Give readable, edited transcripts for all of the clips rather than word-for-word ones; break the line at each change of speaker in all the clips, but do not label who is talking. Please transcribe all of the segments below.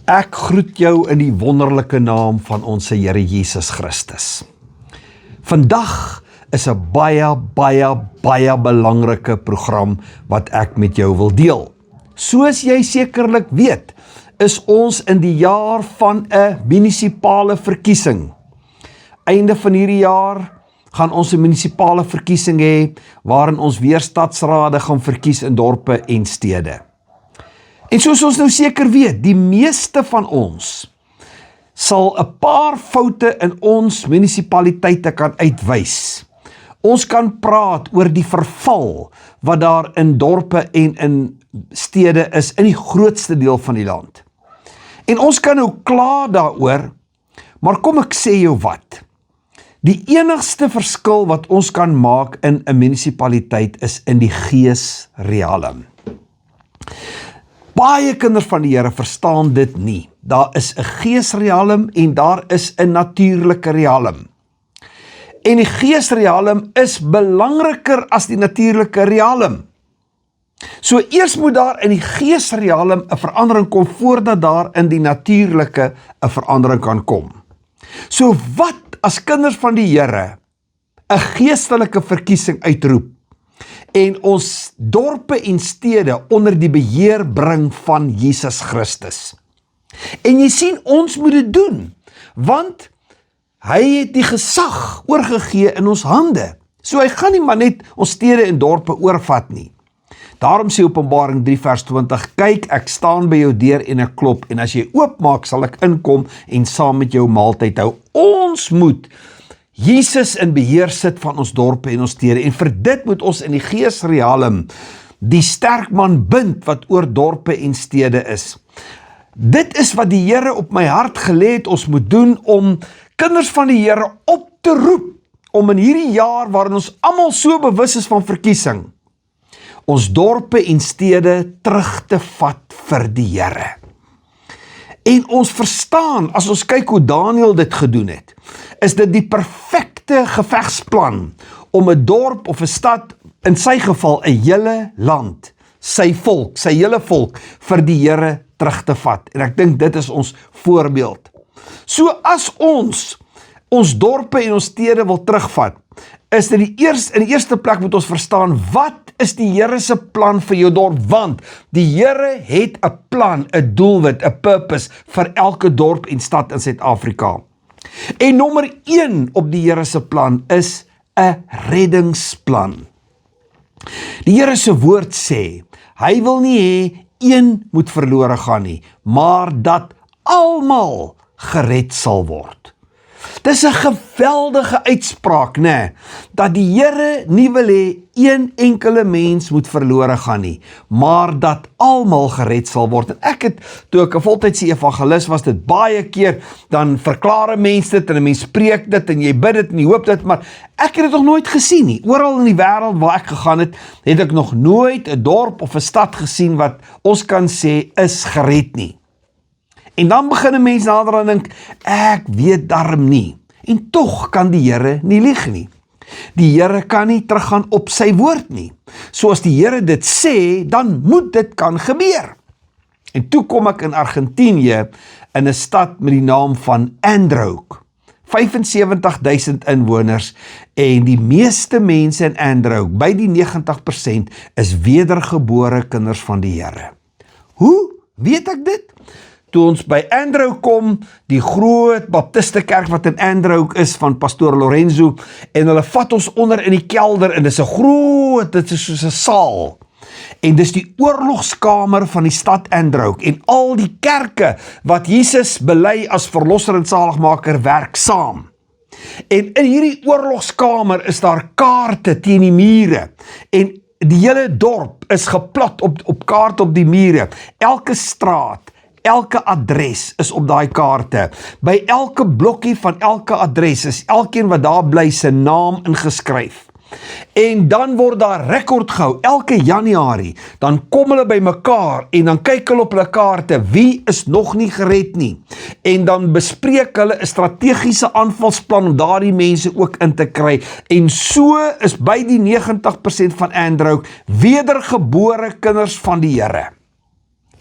Ek groet jou in die wonderlike naam van ons Here Jesus Christus. Vandag is 'n baie belangrike program wat ek met jou wil deel. Soos jy sekerlik weet, is ons in die jaar van 'n munisipale verkiesing. Einde van hierdie jaar gaan ons 'n munisipale verkiesing hê, waarin ons weer stadsrade gaan verkies in dorpe en stede. En soos ons nou seker weet, die meeste van ons sal 'n paar foute in ons munisipaliteite kan uitwys. Ons kan praat oor die verval wat daar in dorpe en in stede is in die grootste deel van die land. En ons kan nou kla daaroor, maar kom ek sê jou wat. Die enigste verskil wat ons kan maak in 'n munisipaliteit is in die geesrealm. Baie kinders van die Here verstaan dit nie. Daar is 'n geesrealm en daar is 'n natuurlike realm. En die geesrealm is belangriker as die natuurlike realm. So eers moet daar in die geesrealm 'n verandering kom voordat daar in die natuurlike 'n verandering kan kom. So wat as kinders van die Here 'n geestelike verkiesing uitroep en ons dorpe en stede onder die beheer bring van Jesus Christus? En jy sien, ons moet dit doen, want hy het die gesag oorgegee in ons hande. So hy gaan nie maar net ons stede en dorpe oorvat nie. Daarom sê Openbaring 3 vers 20, kyk, ek staan by jou deur en ek klop, en as jy oopmaak, sal ek inkom en saam met jou maaltyd hou. Ons moet Jesus in beheer sit van ons dorpe en ons stede, en vir dit moet ons in die geesrealm die sterk man bind wat oor dorpe en stede is. Dit is wat die Here op my hart gelê het ons moet doen, om kinders van die Here op te roep, om in hierdie jaar waarin ons almal so bewus is van verkiesing, ons dorpe en stede terug te vat vir die Here. En ons verstaan, as ons kyk hoe Daniël dit gedoen het, is dit die perfekte gevegsplan om 'n dorp of 'n stad, in sy geval 'n hele land, sy volk, sy hele volk, vir die Here terug te vat. En ek dink dit is ons voorbeeld. So as ons dorpe en ons stede wil terugvat, is dit in die eerste plek moet ons verstaan, wat is die Here se plan vir jou dorp? Want die Here het 'n plan, 'n doelwit, 'n purpose vir elke dorp en stad in Suid-Afrika. En nommer 1 op die Here se plan is 'n reddingsplan. Die Here se woord sê, hy wil nie hê een moet verlore gaan nie, maar dat almal gered sal word. Dis 'n geweldige uitspraak, né? Dat die Here nie wil hê een enkele mens moet verlore gaan nie, maar dat almal gered sal word. En ek het, toe ek 'n voltydse evangelis was, dit baie keer, dan verklaar 'n mens dit, en 'n mens spreek dit, en jy bid dit, en jy hoop dit, maar ek het dit nog nooit gesien nie. Oral in die wêreld waar ek gegaan het, het ek nog nooit 'n dorp of 'n stad gesien wat ons kan sê is gered nie. En dan begin 'n mens nader aan dink, ek weet darm nie. En tog kan die Here nie lieg nie. Die Here kan nie teruggaan op sy woord nie. So as die Here dit sê, dan moet dit kan gebeur. En toe kom ek in Argentinië, in 'n stad met die naam van Androuk. 75,000 inwoners, en die meeste mense in Androuk, by die 90%, is wedergebore kinders van die Here. Hoe weet ek dit? Toe ons by Androuk kom, die groot baptiste kerk wat in Androuk is, van pastoor Lorenzo, en hulle vat ons onder in die kelder, en dit is 'n groot, dit is soos 'n saal, en dis die oorlogskamer van die stad Androuk, en al die kerke wat Jesus bely as verlosser en saligmaker werk saam. En in hierdie oorlogskamer is daar kaarte teen die mure, en die hele dorp is geplat op kaarte op die mure, elke straat, elke adres is op daai kaarte. By elke blokkie van elke adres is elkeen wat daar bly sy naam ingeskryf. En dan word daar rekord gehou, elke Januarie, dan kom hulle by mekaar en dan kyk hulle op hulle kaarte, wie is nog nie gered nie. En dan bespreek hulle 'n strategiese aanvalsplan om daardie mense ook in te kry. En so is by die 90% van Androuk wedergebore kinders van die Here.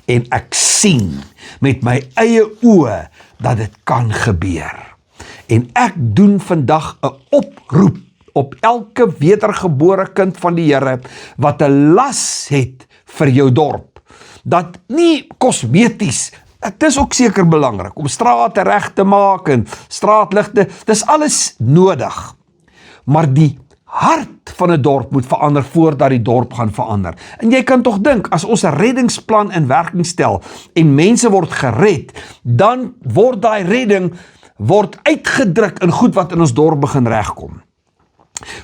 en ek sien met my eie oë dat dit kan gebeur. En ek doen vandag 'n oproep op elke wedergebore kind van die Here wat 'n las het vir jou dorp. Dat nie kosmeties, dit is ook seker belangrik om strate reg te maak en straatligte, dis alles nodig. Maar die hart van 'n dorp moet verander voordat die dorp gaan verander. En jy kan tog dink, as ons 'n reddingsplan in werking stel en mense word gered, dan word daai redding uitgedruk in goed wat in ons dorp begin regkom.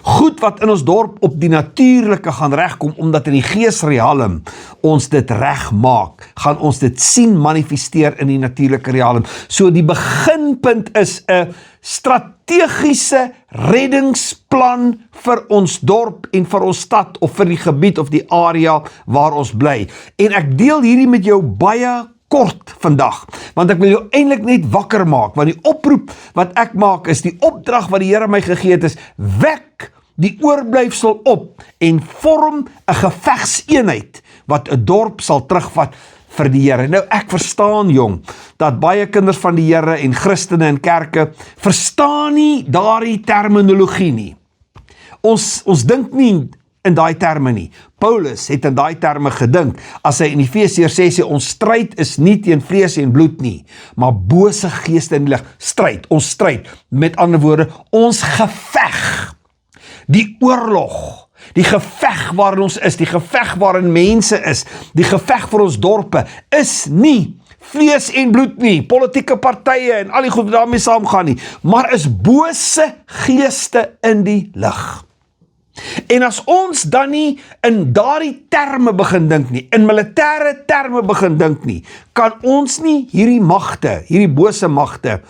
Goed wat in ons dorp op die natuurlike gaan regkom, omdat in die geesrealm ons dit regmaak, gaan ons dit sien manifesteer in die natuurlike realm. So die beginpunt is 'n strategiese reddingsplan vir ons dorp en vir ons stad of vir die gebied of die area waar ons bly. En ek deel hierdie met jou baie kort vandag, want ek wil jou eintlik net wakker maak, want die oproep wat ek maak is die opdrag wat die Here my gegee het is, wek die oorblyfsel op en vorm 'n gevegseenheid wat 'n dorp sal terugvat vir die Here. Nou ek verstaan jong, dat baie kinders van die Here en Christene en kerke verstaan nie daardie terminologie nie. Ons dink nie in daai terme nie. Paulus het in daai terme gedink, as hy in Efesiërs sê, ons stryd is nie teen vlees en bloed nie, maar bose geeste in die lig. Stryd, ons stryd, met ander woorde, ons geveg, die oorlog, die geveg waarin ons is, die geveg waarin mense is, die geveg vir ons dorpe, is nie vlees en bloed nie, politieke partye en al die goed wat daarmee saamgaan nie, maar is bose geeste in die lig. En as ons dan nie in daardie terme begin dink nie, in militêre terme begin dink nie, kan ons nie hierdie magte, hierdie bose magte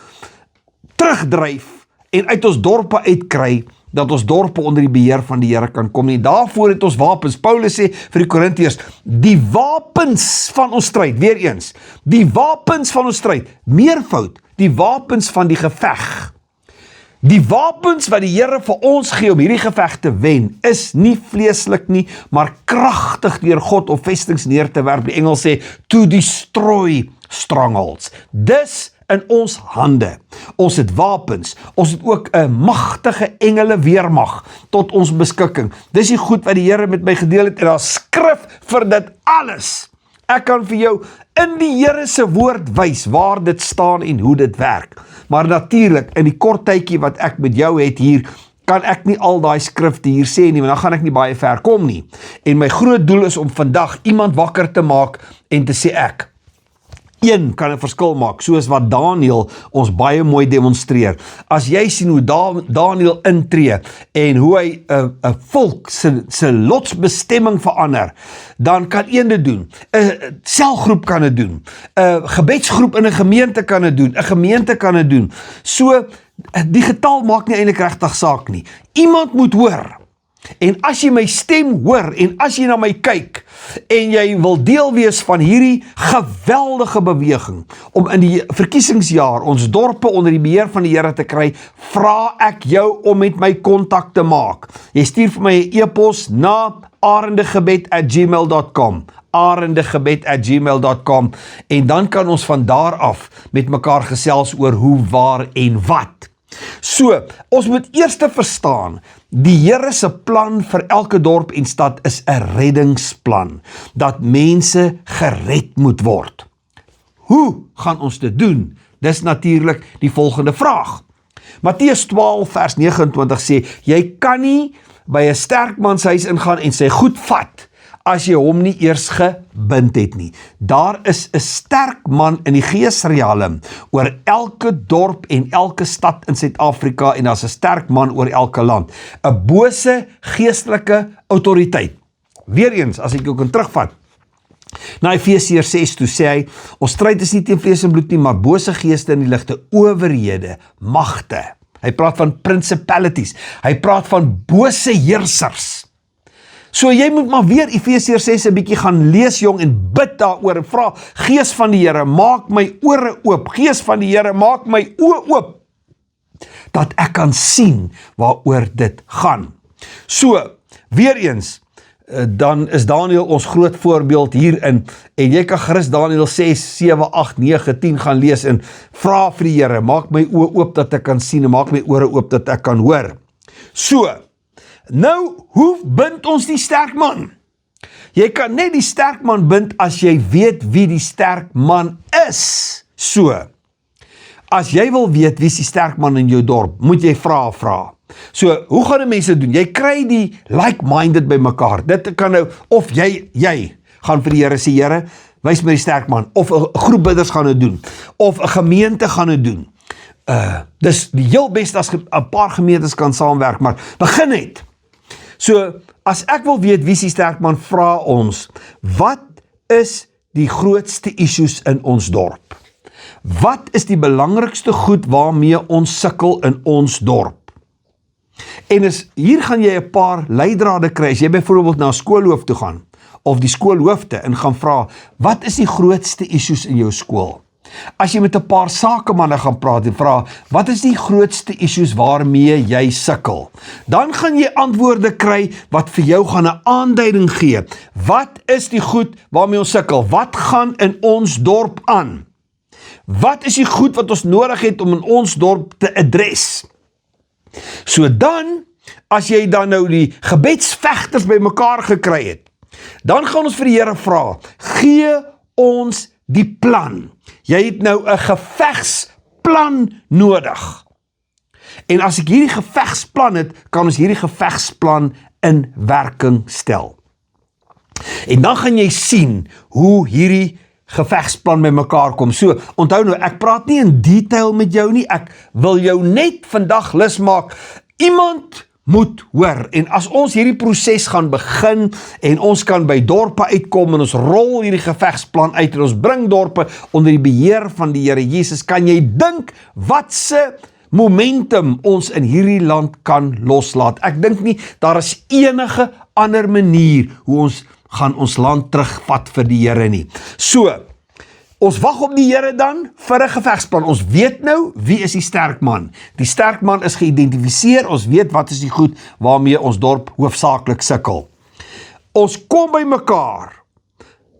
terugdryf en uit ons dorpe uitkry, dat ons dorpe onder die beheer van die Here kan kom nie. Daarvoor het ons wapens. Paulus sê vir die Korintiërs, die wapens van ons stryd, weer eens, die wapens van ons stryd, meervoud, die wapens van die geveg. Die wapens wat die Here vir ons gee om hierdie geveg te wen, is nie vleeslik nie, maar kragtig deur God op vestings neer te werp. Die Engels sê, to destroy strongholds. Dis in ons hande. Ons het wapens, ons het ook 'n magtige engele weermag tot ons beskikking. Dis die goed wat die Here met my gedeel het, en daar skrif vir dit alles. Ek kan vir jou in die Here se woord wys waar dit staan en hoe dit werk. Maar natuurlik, in die kort tydjie wat ek met jou het hier, kan ek nie al daai skrifte hier sê nie, want dan gaan ek nie baie ver kom nie. En my groot doel is om vandag iemand wakker te maak en te sê ek, een kan 'n verskil maak, soos wat Daniël ons baie mooi demonstreer. As jy sien hoe Daniël intree en hoe hy 'n volk se lotsbestemming verander, dan kan een dit doen. 'n Selgroep kan dit doen. 'n Gebedsgroep in 'n gemeente kan dit doen. 'n Gemeente kan dit doen. So die getal maak nie eintlik regtig saak nie. Iemand moet hoor. En as jy my stem hoor, en as jy na my kyk, en jy wil deel wees van hierdie geweldige beweging, om in die verkiesingsjaar ons dorpe onder die beheer van die Here te kry, vra ek jou om met my kontak te maak. Jy stuur vir my 'n e-pos na arendegebed@gmail.com arendegebed@gmail.com en dan kan ons van daar af met mekaar gesels oor hoe, waar en wat. So, ons moet eers verstaan, die Here se plan vir elke dorp en stad is 'n reddingsplan, dat mense gered moet word. Hoe gaan ons dit doen? Dis natuurlik die volgende vraag. Matteus 12 vers 29 sê, jy kan nie by 'n sterk man se huis ingaan en sy goed vat, as jy hom nie eers gebind het nie. Daar is 'n sterk man in die geesrealm oor elke dorp en elke stad in Suid-Afrika, en daar's 'n sterk man oor elke land. 'n Bose geestelike autoriteit. Weereens, as ek jou kan terugvat, na Efesiërs 6 toe sê hy, ons stryd is nie teen vlees en bloed nie, maar bose geeste in die ligte, owerhede, magte. Hy praat van principalities. Hy praat van bose heersers. So jy moet maar weer Efesiërs 6 'n bietjie gaan lees jong en bid daaroor en vra, Gees van die Here, maak my ore oop. Gees van die Here, maak my oë oop, dat ek kan sien waaroor dit gaan. So, weer eens, dan is Daniël ons groot voorbeeld hierin, en jy kan gerus Daniël 6, 7, 8, 9, 10 gaan lees, en vra vir die Here, maak my oë oop dat ek kan sien, en maak my ore oop dat ek kan hoor. So, nou, hoe bind ons die sterk man? Jy kan net die sterk man bind as jy weet wie die sterk man is. So, as jy wil weet wie is die sterk man in jou dorp, moet jy vra. So, hoe gaan die mense doen? Jy kry die like-minded by mekaar. Dit kan nou, of jy gaan vir die Here sê, Here, wys my die sterk man, of 'n groep bidders gaan dit doen, of 'n gemeente gaan dit doen. Dis die heel beste as 'n paar gemeentes kan saamwerk, maar begin net. So, as ek wil weet wie is die sterk man, vra ons, wat is die grootste issues in ons dorp? Wat is die belangrikste goed waarmee ons sukkel in ons dorp? En hier gaan jy 'n paar leidrade kry, as jy byvoorbeeld na 'n skoolhoof toe gaan, of die skoolhoofde, en gaan vra, wat is die grootste issues in jou skool? As jy met 'n paar sakemanne gaan praat en vra, wat is die grootste issues waarmee jy sukkel? Dan gaan jy antwoorde kry wat vir jou gaan 'n aanduiding gee. Wat is die goed waarmee ons sukkel? Wat gaan in ons dorp aan? Wat is die goed wat ons nodig het om in ons dorp te adres? So dan, as jy dan nou die gebedsvegters by mekaar gekry het, dan gaan ons vir die Here vra, gee ons die plan. Jy het nou 'n gevegsplan nodig. En as ek hierdie gevegsplan het, kan ons hierdie gevegsplan in werking stel. En dan gaan jy sien hoe hierdie gevegsplan by mekaar kom. So, onthou nou, ek praat nie in detail met jou nie, ek wil jou net vandag lus maak, iemand moet hoor, en as ons hierdie proses gaan begin, en ons kan by dorpe uitkom, en ons rol hierdie gevegsplan uit, en ons bring dorpe onder die beheer van die Here Jesus, kan jy dink, wat se momentum ons in hierdie land kan loslaat. Ek dink nie, daar is enige ander manier, hoe ons gaan ons land terugvat vir die Here nie. So, ons wag op die Here dan vir 'n gevegsplan. Ons weet nou wie is die sterk man. Die sterk man is geïdentifiseer. Ons weet wat is die goed waarmee ons dorp hoofsaaklik sukkel. Ons kom by mekaar.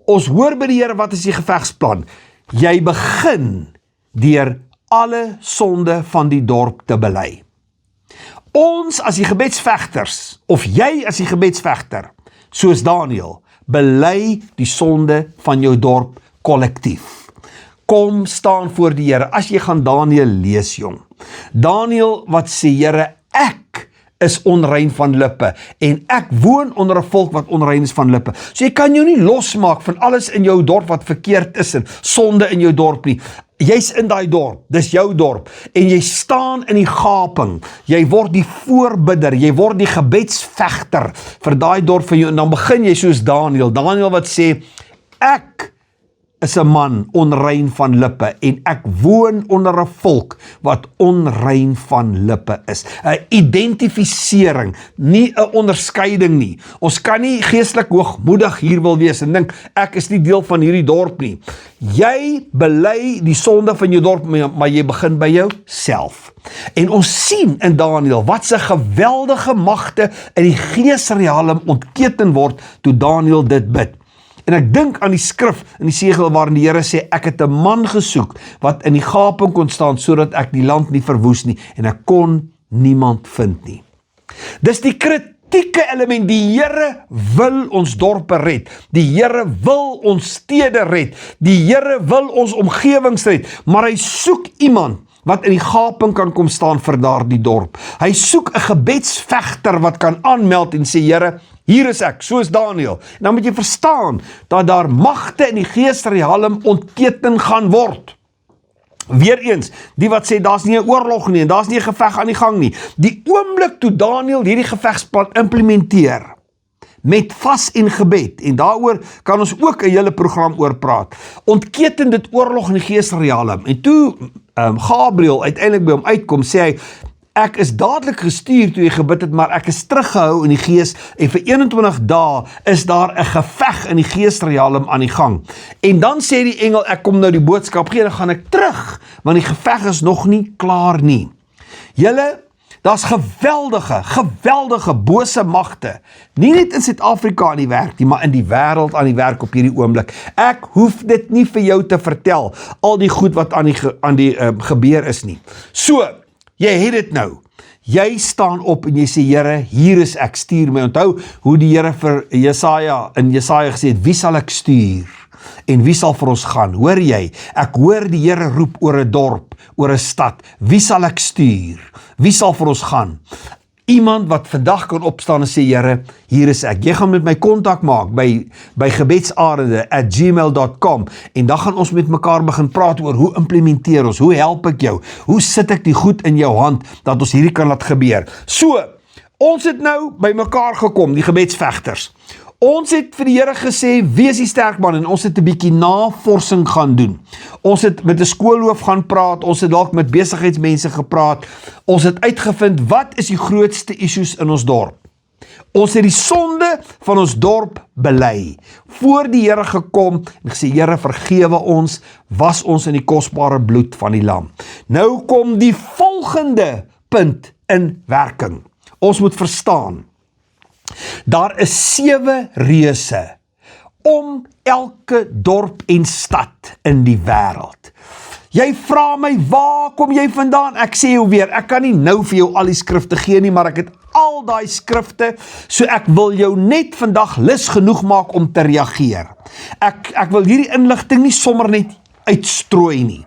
Ons hoor by die Here wat is die gevegsplan. Jy begin deur alle sonde van die dorp te bely. Ons as die gebedsvegters, of jy as die gebedsvegter, soos Daniël, bely die sonde van jou dorp kollektief. Kom staan voor die Here. As jy gaan Daniël lees, jong. Daniël wat sê, Here, ek is onrein van lippe, en ek woon onder 'n volk wat onrein is van lippe. So jy kan jou nie losmaak van alles in jou dorp wat verkeerd is, en sonde in jou dorp nie. Jy's in daai dorp, dis jou dorp, en jy staan in die gaping, jy word die voorbidder, jy word die gebedsvegter vir daai dorp van jou, en dan begin jy soos Daniël wat sê, ek is 'n man onrein van lippe, en ek woon onder 'n volk wat onrein van lippe is. 'n Identifisering, nie 'n onderskeiding nie. Ons kan nie geestelik hoogmoedig hier wil wees en dink, ek is nie deel van hierdie dorp nie. Jy bely die sonde van jou dorp, maar jy begin by jouself. En ons sien in Daniël wat se geweldige magte in die geesrealm ontketen word toe Daniël dit bid. En ek dink aan die skrif in die segel waarin die Here sê, ek het 'n man gesoek wat in die gaping kon staan sodat ek die land nie verwoes nie, en ek kon niemand vind nie. Dis die kritieke element. Die Here wil ons dorpe red. Die Here wil ons stede red. Die Here wil ons omgewings red, maar hy soek iemand wat in die gaping kan kom staan vir daardie dorp. Hy soek 'n gebedsvegter wat kan aanmeld en sê, Here, hier is ek, soos Daniël. En dan moet jy verstaan, dat daar magte in die geesrealm ontketen gaan word. Weereens, die wat sê, daar's nie 'n oorlog nie, en daar's nie 'n geveg aan die gang nie. Die oomblik toe Daniël hierdie gevegsplan implementeer, met vas en gebed, en daaroor kan ons ook 'n hele program oor praat, ontketen dit oorlog in die geesrealm. En toe Gabriël uiteindelik by hom uitkom, sê hy, ek is dadelik gestuur toe jy gebid het, maar ek is teruggehou in die gees, en vir 21 dae is daar 'n geveg in die geesrealm aan die gang. En dan sê die engel, ek kom nou die boodskap gee, dan gaan ek terug, want die geveg is nog nie klaar nie. Julle, Daar's geweldige bose magte, nie net in Suid-Afrika aan die werk nie, maar in die wêreld aan die werk op hierdie oomblik. Ek hoef dit nie vir jou te vertel, al die goed wat aan die gebeur is nie. So, jy het dit nou. Jy staan op en jy sê, Here, hier is ek, stuur my. Onthou hoe die Here vir Jesaja gesê het, wie sal ek stuur? En wie sal vir ons gaan? Hoor jy? Ek hoor die Here roep oor 'n dorp, oor 'n stad. Wie sal ek stuur? Wie sal vir ons gaan? Iemand wat vandag kan opstaan en sê, Here, hier is ek. Jy gaan met my kontak maak by gebedsarende@gmail.com en dan gaan ons met mekaar begin praat oor hoe implementeer ons, hoe help ek jou, hoe sit ek die goed in jou hand, dat ons hierdie kan laat gebeur. So, ons het nou by mekaar gekom, die gebedsvegters. Ons het vir die Here gesê, wees die sterk man, en ons het 'n bietjie navorsing gaan doen. Ons het met 'n skoolhoof gaan praat, ons het dalk met besigheidsmense gepraat, ons het uitgevind, wat is die grootste issues in ons dorp? Ons het die sonde van ons dorp bely, voor die Here gekom, en gesê, Here, vergewe ons, was ons in die kosbare bloed van die lam. Nou kom die volgende punt in werking. Ons moet verstaan, daar is 7 reuse om elke dorp en stad in die wêreld. Jy vra my, waar kom jy vandaan? Ek sê jou weer, ek kan nie nou vir jou al die skrifte gee nie, maar ek het al daai skrifte, so ek wil jou net vandag lus genoeg maak om te reageer. Ek wil hierdie inligting nie sommer net uitstrooi nie.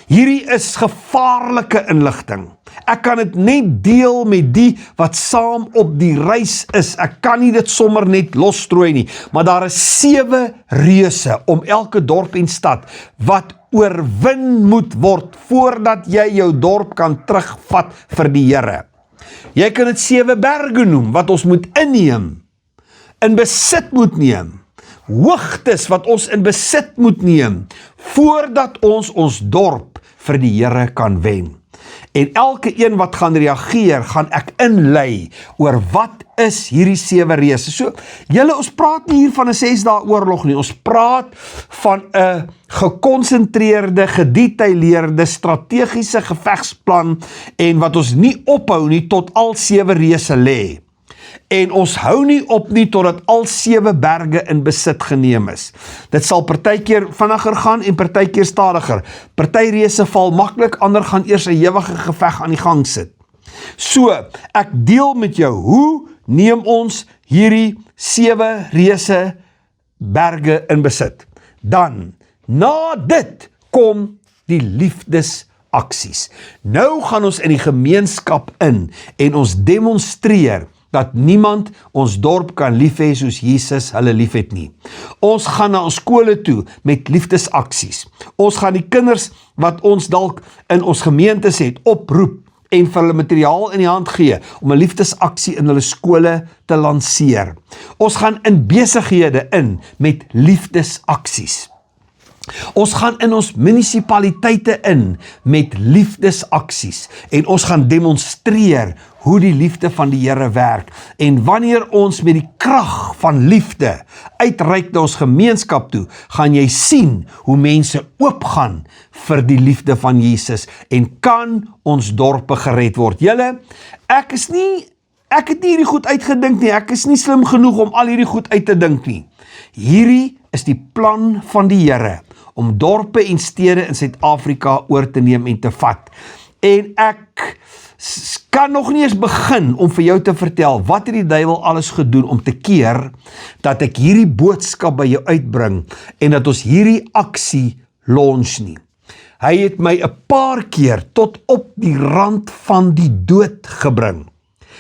Hierdie is gevaarlike inligting. Ek kan dit net deel met die wat saam op die reis is. Ek kan nie dit sommer net losstrooi nie. Maar daar is 7 reuse om elke dorp en stad wat oorwin moet word voordat jy jou dorp kan terugvat vir die Here. Jy kan dit 7 berge noem wat ons moet inneem, in besit moet neem. Hoogtes wat ons in besit moet neem voordat ons dorp vir die Here kan wen. En elke een wat gaan reageer, gaan ek inlei oor wat is hierdie 7 reuse. So, ons praat nie hier van 'n 6 dae oorlog nie, ons praat van 'n gekonsentreerde, gedetailleerde, strategiese gevegsplan en wat ons nie ophou nie tot al 7 reuse lê. En ons hou nie op nie totdat al 7 berge in besit geneem is. Dit sal partykeer vinniger gaan en partykeer stadiger. Party reuse val maklik, ander gaan eers 'n ewige geveg aan die gang sit. So, ek deel met jou, hoe neem ons hierdie 7 reuse berge in besit? Dan, na dit kom die liefdesaksies. Nou gaan ons in die gemeenskap in en ons demonstreer dat niemand ons dorp kan lief hê soos Jesus hulle lief het nie. Ons gaan na ons skole toe met liefdesaksies. Ons gaan die kinders wat ons dalk in ons gemeentes het oproep en vir hulle materiaal in die hand gee om 'n liefdesaksie in hulle skole te lanseer. Ons gaan in besighede in met liefdesaksies. Ons gaan in ons munisipaliteite in met liefdesaksies en ons gaan demonstreer hoe die liefde van die Here werk. En wanneer ons met die krag van liefde uitreik na ons gemeenskap toe, gaan jy sien hoe mense oopgaan vir die liefde van Jesus en kan ons dorpe gered word. Julle, ek het nie hierdie goed uitgedink nie, ek is nie slim genoeg om al hierdie goed uit te dink nie. Hierdie is die plan van die Here om dorpe en stede in Suid-Afrika oor te neem en te vat. En ek kan nog nie eens begin om vir jou te vertel wat het die duiwel alles gedoen om te keer dat ek hierdie boodskap by jou uitbring en dat ons hierdie aksie launch nie. Hy het my 'n paar keer tot op die rand van die dood gebring.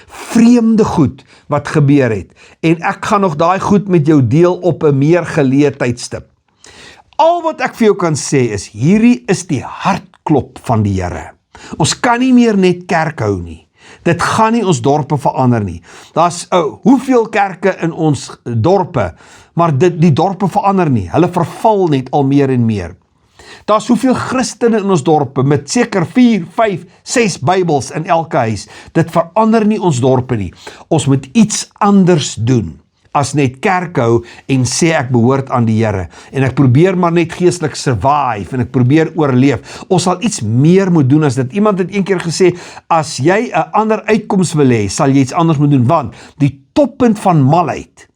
Vreemde goed wat gebeur het en ek gaan nog daai goed met jou deel op 'n meer geleë tydstip. Al wat ek vir jou kan sê is, hierdie is die hartklop van die Here. Ons kan nie meer net kerk hou nie. Dit gaan nie ons dorpe verander nie. Daar's hoeveel kerke in ons dorpe, maar die dorpe verander nie. Hulle verval net al meer en meer. Daar's soveel Christene in ons dorpe met seker 4, 5, 6 Bybels in elke huis. Dit verander nie ons dorpe nie. Ons moet iets anders doen. as net kerk hou en sê ek behoort aan die Here en ek probeer maar net geestelik survive en ek probeer oorleef. Ons sal iets meer moet doen as dit. Iemand het een keer gesê, as jy 'n ander uitkoms wil hê, sal jy iets anders moet doen, want die toppunt van malheid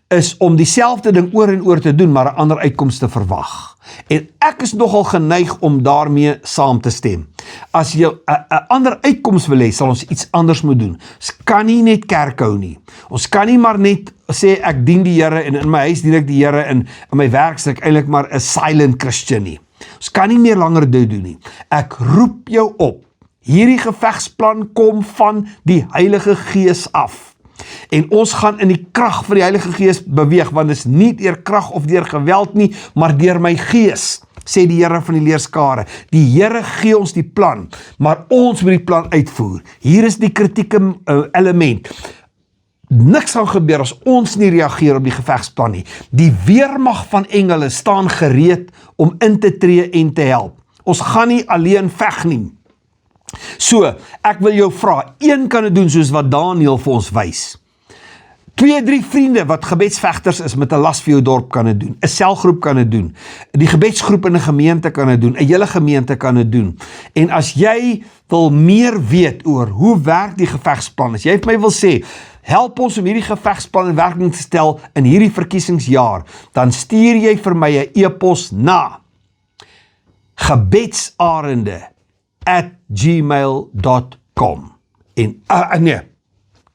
is om dieselfde ding oor en oor te doen, maar 'n ander uitkoms te verwag. En ek is nogal geneig om daarmee saam te stem. As jy 'n ander uitkoms wil hê, sal ons iets anders moet doen. Ons kan nie net kerk hou nie. Ons kan nie maar net sê ek dien die Here en in my huis dien ek die Here en in my werk is ek eintlik maar 'n silent Christian nie. Ons kan nie meer langer dit doen nie. Ek roep jou op. Hierdie gevegsplan kom van die Heilige Gees af. En ons gaan in die krag van die Heilige Gees beweeg, want dit is nie deur krag of deur geweld nie, maar deur my gees, sê die Here van die leerskare. Die Here gee ons die plan, maar ons moet die plan uitvoer. Hier is die kritieke element. Niks gaan gebeur as ons nie reageer op die gevegsplan nie. Die weermag van engele staan gereed om in te tree en te help. Ons gaan nie alleen veg nie. So, ek wil jou vra, een kan dit doen soos wat Daniel vir ons wys. 2, 3 vriende wat gebedsvegters is met 'n las vir jou dorp kan dit doen. 'n Selgroep kan dit doen. Die gebedsgroep in 'n gemeente kan dit doen. 'n hele gemeente kan dit doen. En as jy wil meer weet oor hoe werk die gevegsplan, as jy vir my wil sê, help ons om hierdie gevegsplan in werking te stel in hierdie verkiesingsjaar, dan stuur jy vir my 'n e-pos na gebedsarende@gmail.com en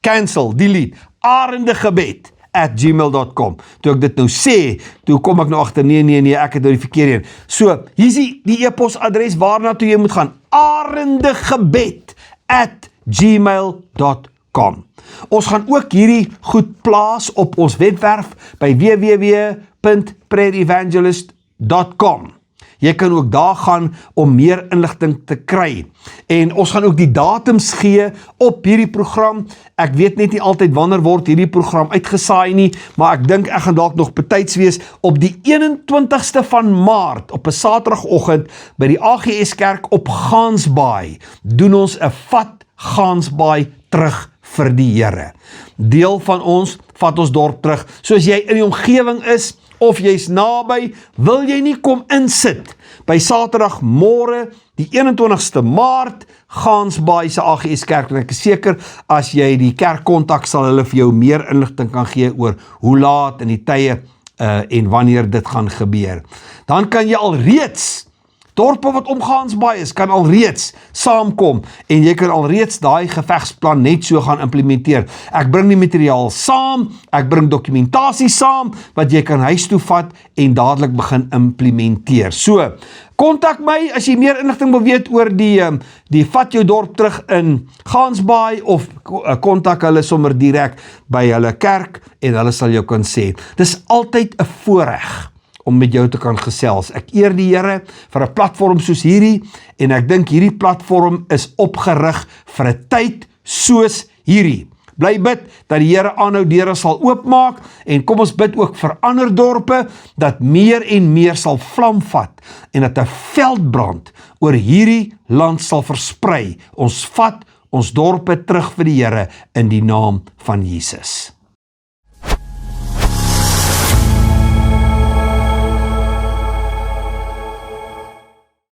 cancel, delete, arendegebed@gmail.com. Toe ek dit nou sê, toe kom ek nou agter, nee, ek het nou die verkeerde een. So, hier is die e-pos adres waarna toe jy moet gaan, arendegebed@gmail.com. Ons gaan ook hierdie goed plaas op ons webwerf by www.prayerevangelist.com. Jy kan ook daar gaan om meer inligting te kry. En ons gaan ook die datums gee op hierdie program. Ek weet net nie altyd wanneer word hierdie program uitgesaai nie, maar ek dink ek gaan dalk nog betyds wees op die 21ste van Maart, op 'n Saterdagoggend by die AGS Kerk op Gansbaai. Doen ons 'n vat Gansbaai terug vir die Here. Deel van ons vat ons dorp terug. Soos jy in die omgewing is, of jy's naby, wil jy nie kom insit by Saterdag môre, die 21ste Maart, Gansbaai se AGS Kerk, en ek is seker, as jy die kerk kontak, sal hulle vir jou meer inligting kan gee oor hoe laat en die tye en wanneer dit gaan gebeur. Dan kan jy alreeds dorpe wat om Gansbaai is, kan alreeds saamkom en jy kan alreeds daai gevegsplan net so gaan implementeer. Ek bring die materiaal saam, ek bring dokumentasie saam, wat jy kan huis toe vat en dadelik begin implementeer. So, kontak my as jy meer inligting wil weet oor die vat jou dorp terug in Gansbaai, of kontak hulle sommer direk by hulle kerk en hulle sal jou kan sê. Dis altyd 'n voorreg om met jou te kan gesels. Ek eer die Here vir 'n platform soos hierdie, en ek dink hierdie platform is opgerig vir 'n tyd soos hierdie. Bly bid dat die Here aanhou deure sal oopmaak, en kom ons bid ook vir ander dorpe, dat meer en meer sal vlam vat, en dat 'n veldbrand oor hierdie land sal versprei. Ons vat ons dorpe terug vir die Here in die naam van Jesus.